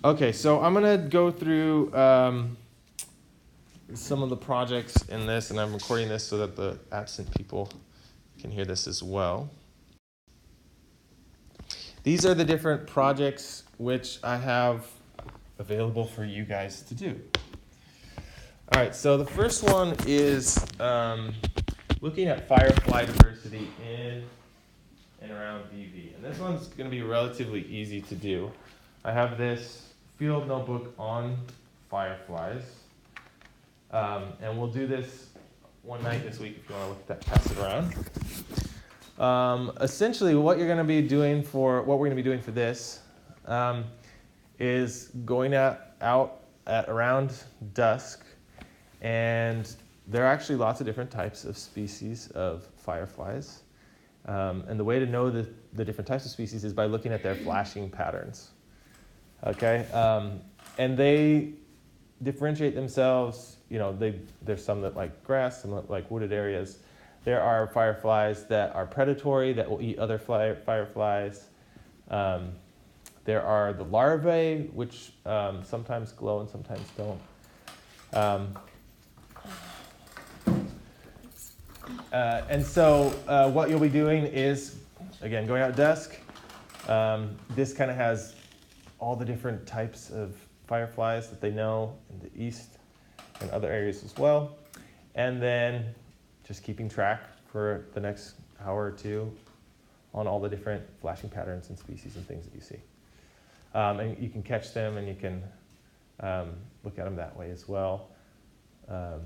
Okay, so I'm going to go through some of the projects in this, and I'm recording this so that the absent people can hear this as well. These are the different projects which I have available for you guys to do. All right, so the first one is looking at Firefly diversity in and around VV. And this one's going to be relatively easy to do. I have this field notebook on fireflies. And we'll do this one night this week if you want to look at that, pass it around. Essentially, what we're going to be doing for this is going out at around dusk, and there are actually lots of different types of species of fireflies. And the way to know the different types of species is by looking at their flashing patterns. Okay, and they differentiate themselves. You know, there's some that like grass, some that like wooded areas. There are fireflies that are predatory, that will eat other fireflies. There are the larvae, which sometimes glow and sometimes don't. And so what you'll be doing is, again, going out at dusk. This kind of has all the different types of fireflies that they know in the east and other areas as well. And then just keeping track for the next hour or two on all the different flashing patterns and species and things that you see. And you can catch them and you can look at them that way as well. But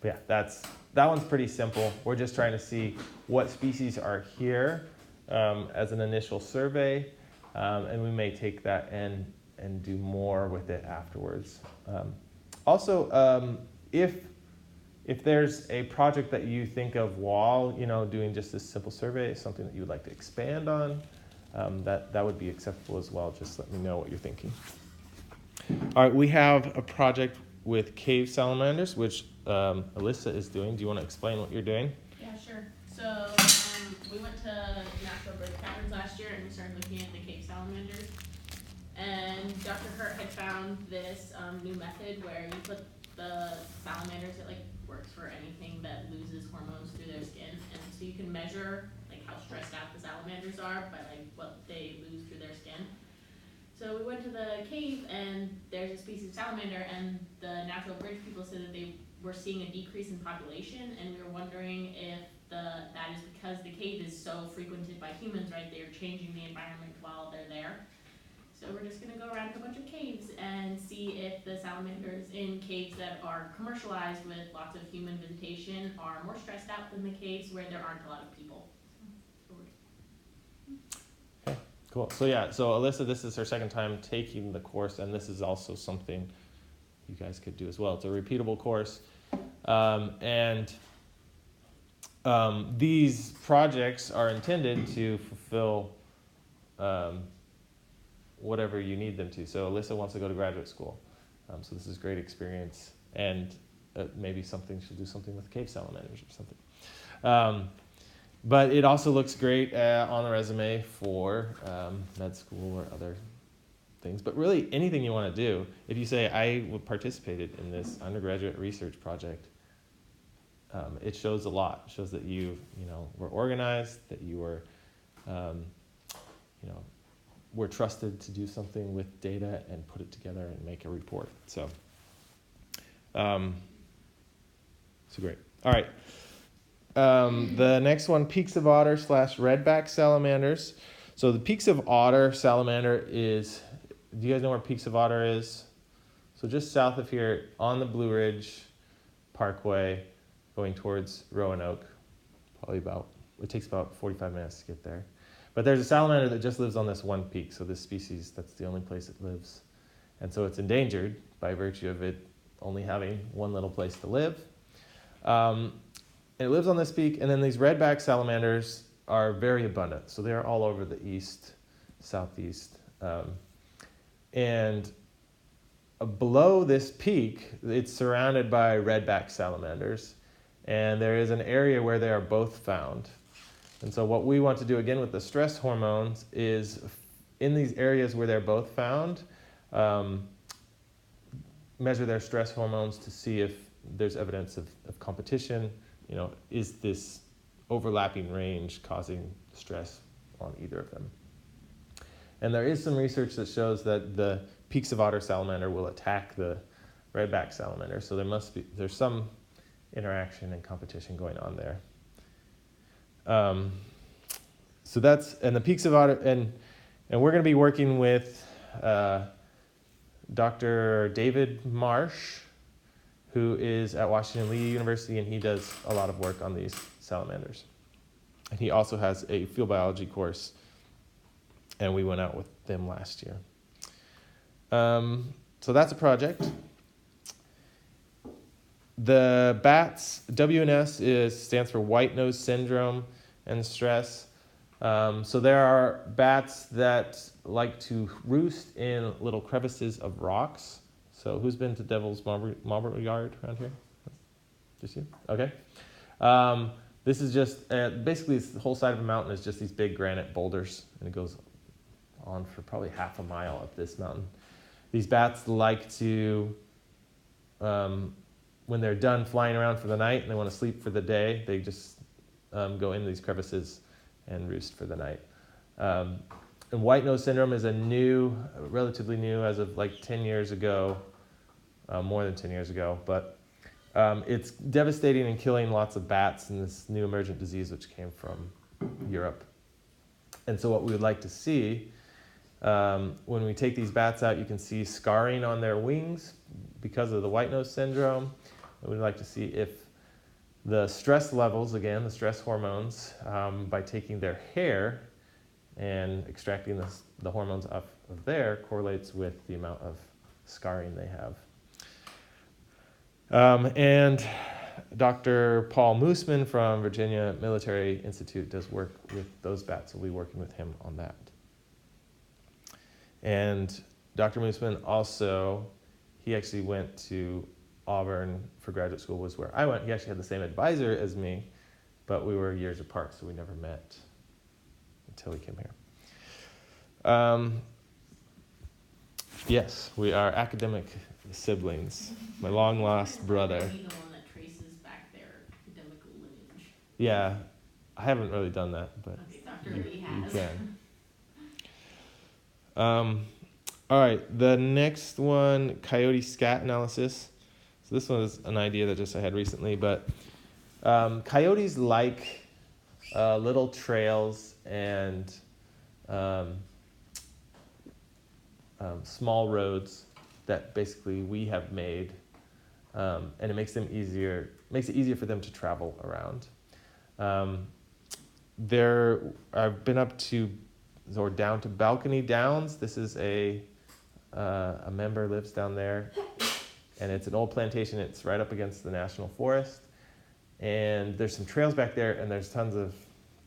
yeah, that one's pretty simple. We're just trying to see what species are here as an initial survey, and we may take that and do more with it afterwards. Also, if there's a project that you think of while doing just this simple survey, something that you would like to expand on, that would be acceptable as well. Just let me know what you're thinking. All right, we have a project with cave salamanders, which Alyssa is doing. Do you want to explain what you're doing? Yeah, sure. So we went to Natural Birth Patterns last year and we started looking at the cave salamanders. And Dr. Hurt had found this new method where you put the salamanders, it works for anything that loses hormones through their skin. And so you can measure how stressed out the salamanders are by what they lose through their skin. So we went to the cave and there's a species of salamander, and the Natural Bridge people said that they were seeing a decrease in population, and we were wondering if that is because the cave is so frequented by humans, right? They're changing the environment while they're there. So we're just going to go around to a bunch of caves and see if the salamanders in caves that are commercialized with lots of human visitation are more stressed out than the caves where there aren't a lot of people. Okay, cool. So Alyssa, this is her second time taking the course, and this is also something you guys could do as well. It's a repeatable course. These projects are intended to fulfill whatever you need them to. So Alyssa wants to go to graduate school. So this is great experience, and maybe she'll do something with cave salamanders or something. But it also looks great on the resume for med school or other things. But really, anything you want to do, if you say, I participated in this undergraduate research project, it shows a lot. It shows that you were organized, that you were, were trusted to do something with data and put it together and make a report. So great. All right. The next one, peaks of otter / redback salamanders. So the peaks of otter salamander is, do you guys know where peaks of otter is? So just south of here on the Blue Ridge Parkway, going towards Roanoke, it takes about 45 minutes to get there. But there's a salamander that just lives on this one peak. So this species, that's the only place it lives. And so it's endangered by virtue of it only having one little place to live. It lives on this peak, and then these redback salamanders are very abundant. So they're all over the east, southeast. And below this peak, it's surrounded by redback salamanders. And there is an area where they are both found. And so what we want to do again with the stress hormones is in these areas where they're both found, measure their stress hormones to see if there's evidence of competition. Is this overlapping range causing stress on either of them? And there is some research that shows that the peaks of otter salamander will attack the redback salamander, so there's some interaction and competition going on there. So that's, and the peaks of otter, and we're going to be working with Dr. David Marsh, who is at Washington Lee University, and he does a lot of work on these salamanders. And he also has a field biology course, and we went out with them last year. So that's a project. The bats, WNS stands for white nose syndrome and stress. So there are bats that like to roost in little crevices of rocks. So who's been to Devil's Marble Yard around here? Just you? Okay. This is just, basically the whole side of a mountain is just these big granite boulders, and it goes on for probably half a mile up this mountain. These bats like to, when they're done flying around for the night and they want to sleep for the day, they just go into these crevices and roost for the night. And white nose syndrome is relatively new, as of like 10 years ago, more than 10 years ago, but it's devastating and killing lots of bats in this new emergent disease which came from Europe. And so what we would like to see, when we take these bats out, you can see scarring on their wings because of the white nose syndrome. And we'd like to see if the stress levels, again, the stress hormones, by taking their hair and extracting the hormones off of there, correlates with the amount of scarring they have. And Dr. Paul Moosman from Virginia Military Institute does work with those bats. We'll be working with him on that. And Dr. Moosman also, he actually went to Auburn for graduate school, was where I went. He actually had the same advisor as me, but we were years apart, so we never met until he came here. Yes, we are academic siblings. My long-lost brother. Be the one that traces back their academic lineage. Yeah, I haven't really done that, but Okay, Dr. Lee has. you can. All right, the next one, coyote scat analysis. So this one is an idea that just I had recently, but coyotes like little trails and small roads that basically we have made, and it makes it easier for them to travel around. I've been up to or down to Balcony Downs. This is a member lives down there, and it's an old plantation. It's right up against the national forest, and there's some trails back there, and there's tons of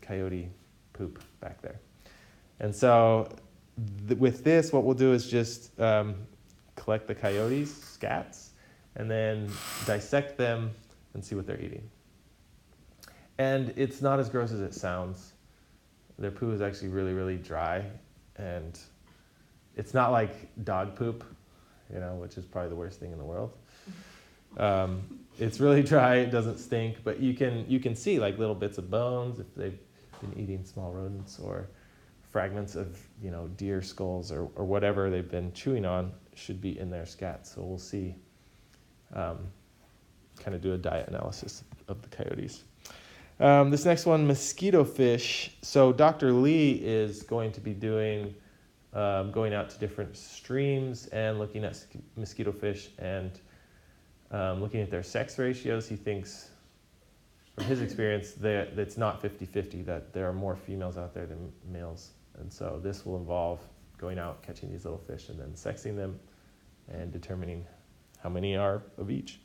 coyote poop back there. And so with this, what we'll do is just collect the coyotes' scats and then dissect them and see what they're eating. And it's not as gross as it sounds. Their poo is actually really, really dry, and it's not like dog poop, which is probably the worst thing in the world. It's really dry, it doesn't stink, but you can see like little bits of bones if they've been eating small rodents, or fragments of deer skulls or whatever they've been chewing on should be in their scat. So we'll see, kind of do a diet analysis of the coyotes. This next one, mosquito fish. So Dr. Lee is going to be going out to different streams and looking at mosquito fish and looking at their sex ratios. He thinks, from his experience, that it's not 50-50, that there are more females out there than males. And so this will involve going out, catching these little fish, and then sexing them and determining how many are of each.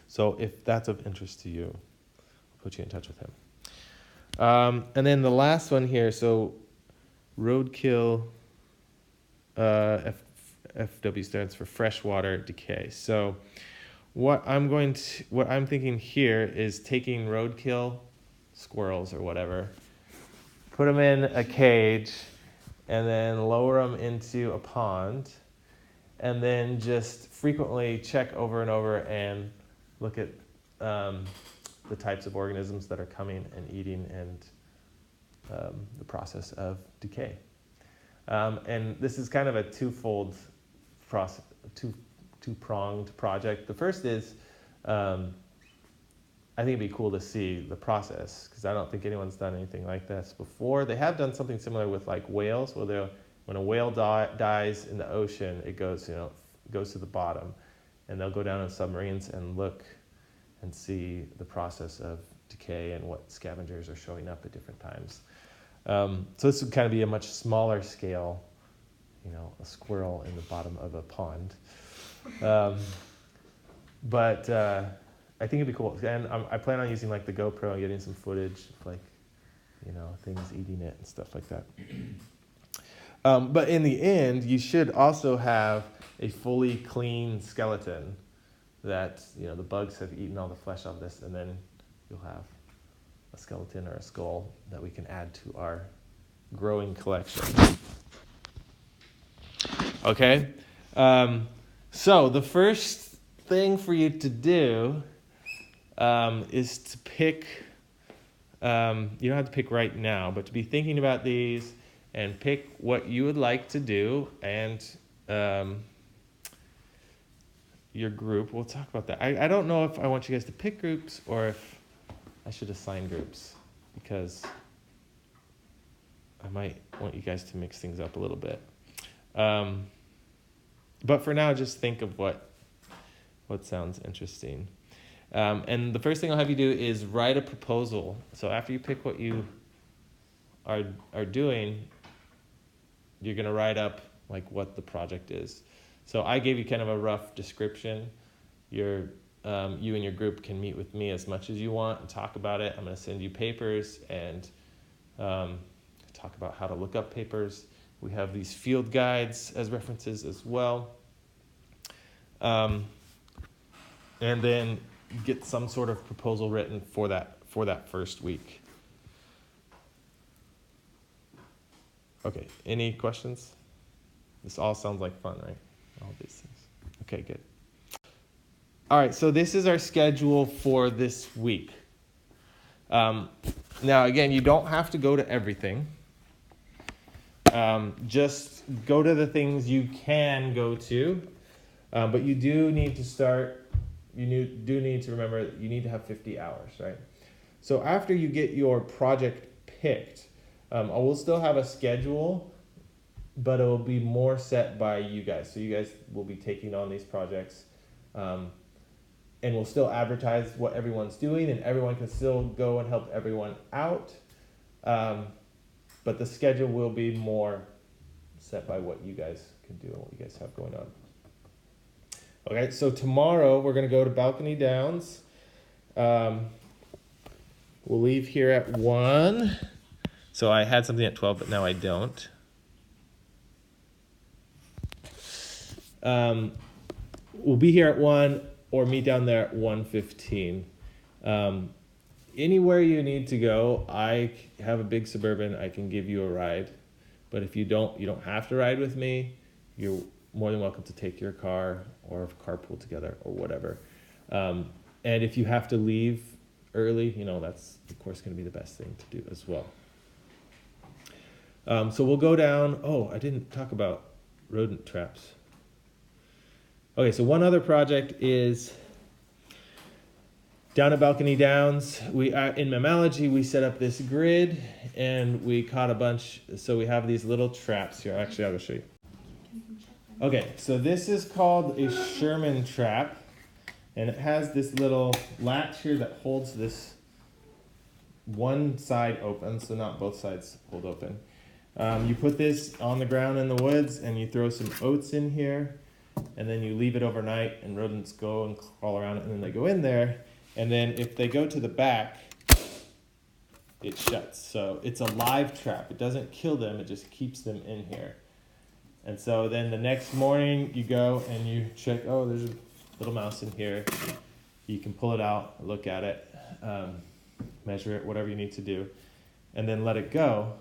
So if that's of interest to you, I'll put you in touch with him. And then the last one here, so roadkill, FW stands for freshwater decay. So what I'm thinking here is taking roadkill, squirrels or whatever, put them in a cage and then lower them into a pond, and then just frequently check over and over and look at the types of organisms that are coming and eating, and the process of decay. And this is kind of a twofold process, two-pronged project. The first is, I think it'd be cool to see the process, because I don't think anyone's done anything like this before. They have done something similar with like whales, where when a whale dies in the ocean, it goes to the bottom, and they'll go down in submarines and look and see the process of decay and what scavengers are showing up at different times. So this would kind of be a much smaller scale, a squirrel in the bottom of a pond. But I think it'd be cool. And I plan on using like the GoPro and getting some footage of like, things eating it and stuff like that. But in the end, you should also have a fully clean skeleton that, the bugs have eaten all the flesh off this, and then you'll have a skeleton or a skull that we can add to our growing collection. Okay? So the first thing for you to do is to pick, you don't have to pick right now, but to be thinking about these and pick what you would like to do, and your group. We'll talk about that. I don't know if I want you guys to pick groups or if I should assign groups, because I might want you guys to mix things up a little bit. But for now, just think of what sounds interesting. And the first thing I'll have you do is write a proposal. So after you pick what you are doing, you're going to write up like what the project is. So I gave you kind of a rough description. You and your group can meet with me as much as you want and talk about it. I'm going to send you papers and talk about how to look up papers. We have these field guides as references as well. And then get some sort of proposal written for that first week. Okay, any questions? This all sounds like fun, right? All these things. Okay, good. All right, so this is our schedule for this week. Now, again, you don't have to go to everything. Just go to the things you can go to. But you do need to start, do need to remember that you need to have 50 hours, right? So after you get your project picked, I will still have a schedule, but it will be more set by you guys. So you guys will be taking on these projects, and we'll still advertise what everyone's doing, and everyone can still go and help everyone out. But the schedule will be more set by what you guys can do and what you guys have going on. Okay, so tomorrow we're going to go to Balcony Downs. We'll leave here at 1. So I had something at 12, but now I don't. We'll be here at 1 or meet down there at 1:15. Anywhere you need to go, I have a big Suburban. I can give you a ride. But if you don't have to ride with me. You're more than welcome to take your car or carpool together or whatever. And if you have to leave early, that's of course going to be the best thing to do as well. So we'll go down. Oh, I didn't talk about rodent traps. Okay, so one other project is down at Balcony Downs. In mammalogy, we set up this grid and we caught a bunch. So we have these little traps here. Actually, I'll show you. Okay, so this is called a Sherman trap, and it has this little latch here that holds this one side open, so not both sides hold open. You put this on the ground in the woods, and you throw some oats in here, and then you leave it overnight, and rodents go and crawl around it, and then they go in there, and then if they go to the back, it shuts. So it's a live trap. It doesn't kill them, it just keeps them in here. And so then the next morning you go and you check, oh, there's a little mouse in here. You can pull it out, look at it, measure it, whatever you need to do, and then let it go.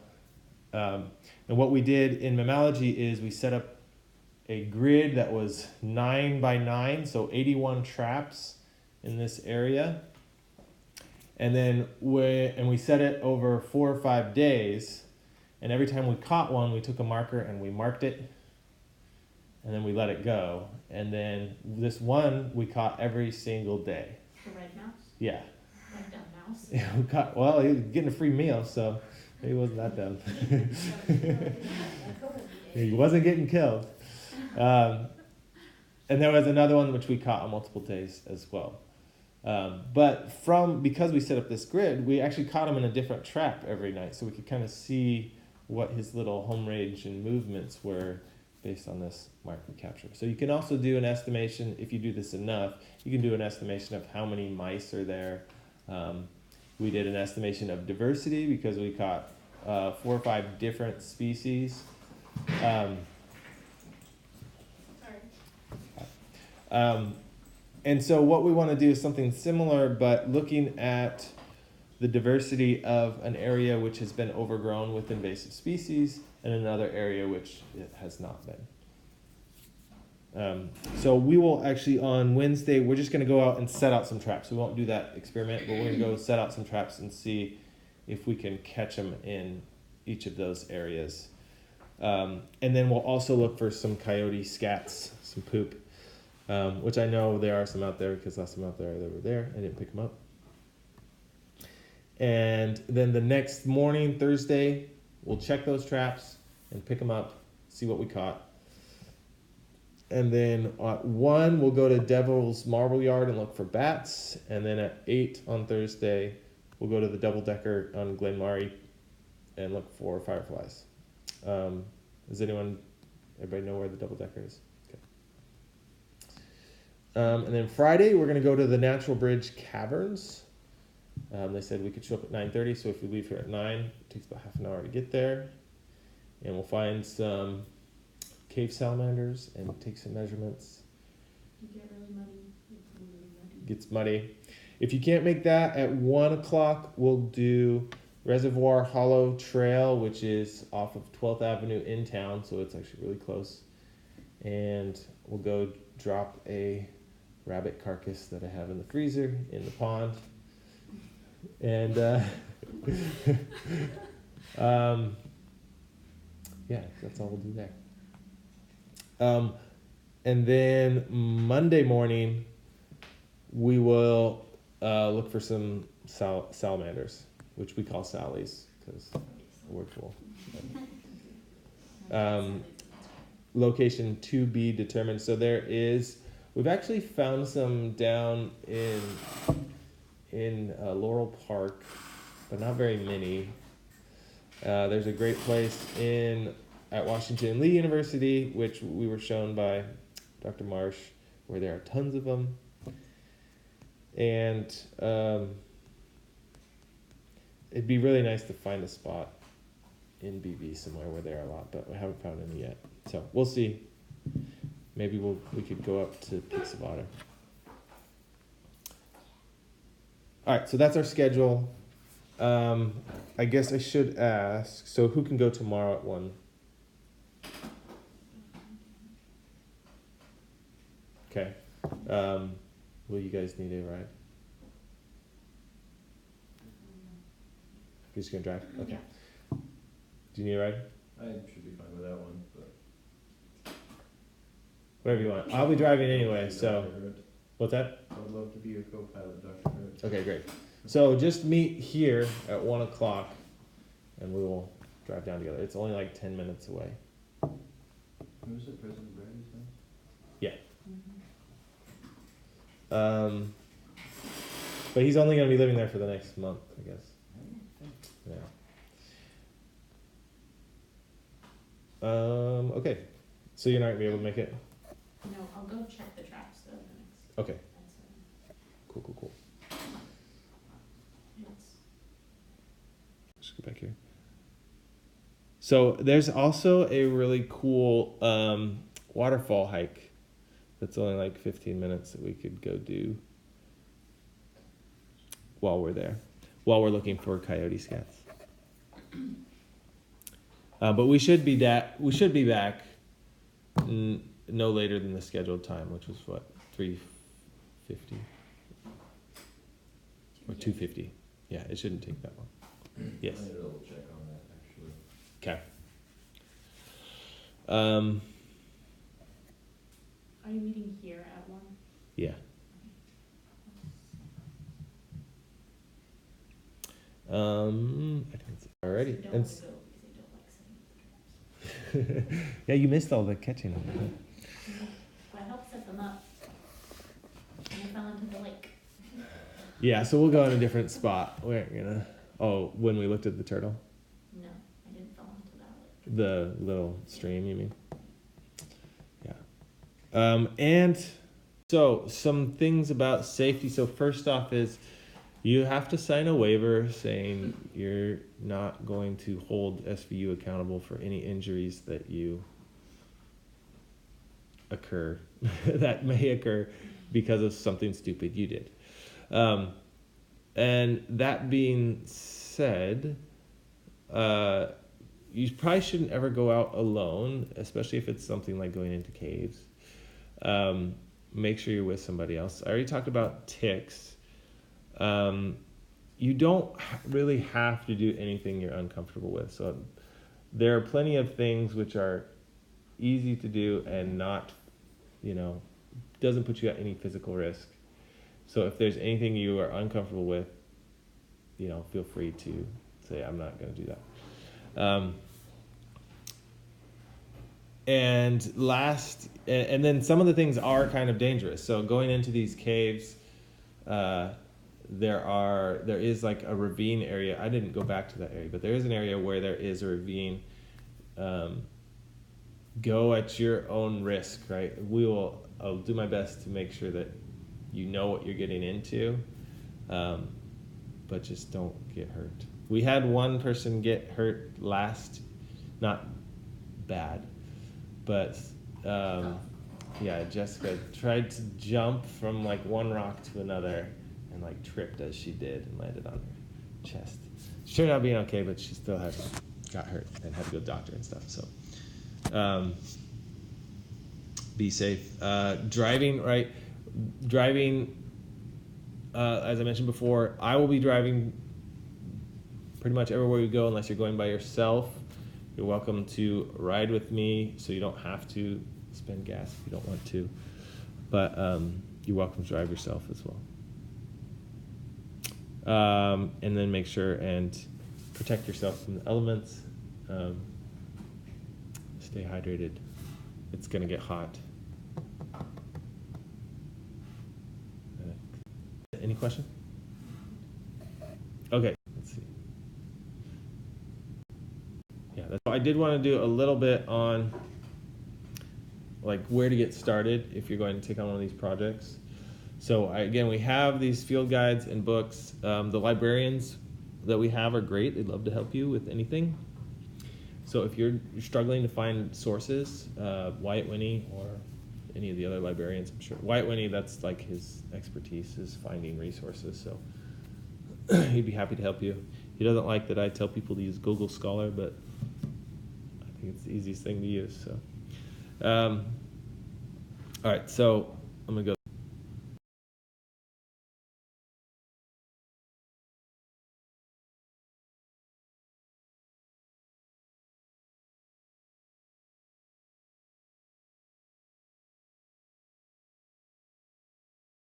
And what we did in mammalogy is we set up a grid that was 9 by 9, so 81 traps in this area. And then we set it over 4 or 5 days. And every time we caught one, we took a marker and we marked it. And then we let it go. And then this one we caught every single day. The red mouse? Yeah. Red dumb mouse? Yeah, we caught, well, he was getting a free meal, so he wasn't that dumb. He wasn't getting killed. And there was another one which we caught on multiple days as well. But because we set up this grid, we actually caught him in a different trap every night, so we could kind of see what his little home range and movements were based on this marker capture. So you can also do an estimation, if you do this enough, you can do an estimation of how many mice are there. We did an estimation of diversity because we caught 4 or 5 different species. And so what we want to do is something similar, but looking at the diversity of an area which has been overgrown with invasive species and another area which it has not been. So we will actually on Wednesday, we're just going to go out and set out some traps. We won't do that experiment, but we're going to go set out some traps and see if we can catch them in each of those areas. And then we'll also look for some coyote scats, some poop, which I know there are some out there because last time out there they were there. I didn't pick them up. And then the next morning, Thursday, we'll check those traps and pick them up, see what we caught. And then at 1, we'll go to Devil's Marble Yard and look for bats. And then at 8 on Thursday, we'll go to the Double Decker on Glen Murray and look for fireflies. Does everybody know where the Double Decker is? Okay. And then Friday, we're going to go to the Natural Bridge Caverns. They said we could show up at 9:30, so if we leave here at 9, it takes about half an hour to get there. And we'll find some cave salamanders and take some measurements. You get really muddy. Gets muddy. If you can't make that, at 1 o'clock, we'll do Reservoir Hollow Trail, which is off of 12th Avenue in town, so it's actually really close. And we'll go drop a rabbit carcass that I have in the freezer in the pond. And yeah, that's all we'll do there. And then Monday morning, we will look for some salamanders, which we call Sallies because we're cool. Location to be determined. So we've actually found some down in Laurel Park, but not very many. There's a great place at Washington Lee University, which we were shown by Dr. Marsh, where there are tons of them. And it'd be really nice to find a spot in BV somewhere where there are a lot, but we haven't found any yet. So we'll see. Maybe we could go up to Peaks of Otter. All right, so that's our schedule. I guess I should ask, so who can go tomorrow at 1? Okay. Will you guys need a ride? You're just gonna drive? Okay. Yeah. Do you need a ride? I should be fine with that one, but Whatever you want. I'll be driving anyway, so. What's that? I would love to be your co-pilot, Dr. Hurt. Okay, great. So just meet here at 1 o'clock and we will drive down together. It's only like 10 minutes away. Who was it, President Brady's house? Yeah. Mm-hmm. But he's only going to be living there for the next month, I guess. Yeah. Okay. So you're not going to be able to make it? No, I'll go check the traps though the next. Okay. That's Cool. it's Just go back here. So there's also a really cool waterfall hike that's only like 15 minutes that we could go do while we're there, while we're looking for coyote scats. But we should be back no later than the scheduled time, which was what, 3:50 or 2:50. Yeah, it shouldn't take that long. Yes. I need to double check on that, actually. Okay. Are you meeting here at 1? Yeah. I think it's already. Don't And want to go because I don't like sitting with the traps. yeah, you missed all the catching. But I helped set them up. And I fell into the lake. Yeah, so we'll go in a different spot. We're gonna. Oh, when we looked at the turtle, No, I didn't fall into that lake. the little stream, you mean? Yeah. And so some things about safety. So first off is you have to sign a waiver saying you're not going to hold SVU accountable for any injuries that you occur that may occur because of something stupid you did. And that being said, you probably shouldn't ever go out alone, especially if it's something like going into caves. Make sure you're with somebody else. I already talked about ticks. You don't really have to do anything you're uncomfortable with. So there are plenty of things which are easy to do and not, doesn't put you at any physical risk. So if there's anything you are uncomfortable with, feel free to say, I'm not going to do that. And then some of the things are kind of dangerous. So going into these caves, there is like a ravine area. I didn't go back to that area, but there is an area where there is a ravine. Go at your own risk, right? I'll do my best to make sure that you know what you're getting into, but just don't get hurt. We had one person get hurt not bad, but yeah, Jessica tried to jump from like one rock to another and like tripped as she did and landed on her chest. She turned out being okay, but she still got hurt and had to go to the doctor and stuff. So be safe. Driving, right? Driving, as I mentioned before, I will be driving pretty much everywhere you go unless you're going by yourself. You're welcome to ride with me so you don't have to spend gas if you don't want to. But you're welcome to drive yourself as well. And then make sure and protect yourself from the elements. Stay hydrated. It's going to get hot. Any question? Okay, let's see. Yeah, I did want to do a little bit on like where to get started if you're going to take on one of these projects. So again, we have these field guides and books. The librarians that we have are great. They'd love to help you with anything. So if you're struggling to find sources, Wyatt Winnie or any of the other librarians, I'm sure. Wyatt Winnie, that's like his expertise is finding resources. So he'd be happy to help you. He doesn't like that I tell people to use Google Scholar, but I think it's the easiest thing to use. So, all right, so I'm gonna go.